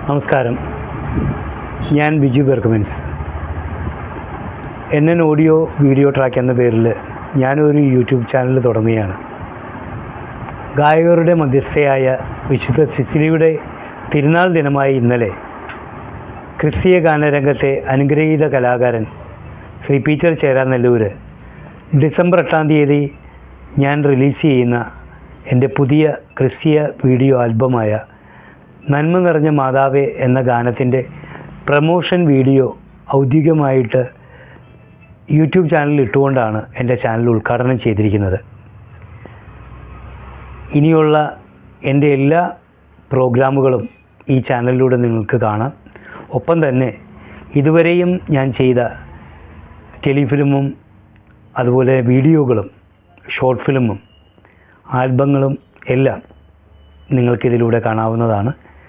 നമസ്കാരം, ഞാൻ Biju Berchmans. NN audio video track എന്ന പേരിൽ ഞാനൊരു യൂട്യൂബ് ചാനൽ തുടങ്ങുകയാണ്. ഗായകരുടെ മധ്യസ്ഥയായ വിശുദ്ധ സിസിലിയുടെ തിരുനാൾ ദിനമായ ഇന്നലെ ക്രിസ്തീയ ഗാനരംഗത്തെ അനുഗ്രഹീത കലാകാരൻ ശ്രീ പീറ്റർ ചേരാനെല്ലൂർ ഡിസംബർ 8 തീയതി ഞാൻ റിലീസ് ചെയ്യുന്ന എൻ്റെ പുതിയ ക്രിസ്തീയ വീഡിയോ ആൽബമായ നന്മ നിറഞ്ഞ മാതാവേ എന്ന ഗാനത്തിൻ്റെ പ്രമോഷൻ വീഡിയോ ഔദ്യോഗികമായിട്ട് യൂട്യൂബ് ചാനലിൽ ഇട്ടുകൊണ്ടാണ് എൻ്റെ ചാനൽ ഉദ്ഘാടനം ചെയ്തിരിക്കുന്നത്. ഇനിയുള്ള എൻ്റെ എല്ലാ പ്രോഗ്രാമുകളും ഈ ചാനലിലൂടെ നിങ്ങൾക്ക് കാണാം. ഒപ്പം തന്നെ ഇതുവരെയും ഞാൻ ചെയ്ത ടെലിഫിലിമും അതുപോലെ വീഡിയോകളും ഷോർട്ട് ഫിലിമും ആൽബങ്ങളും എല്ലാം നിങ്ങൾക്കിതിലൂടെ കാണാവുന്നതാണ്.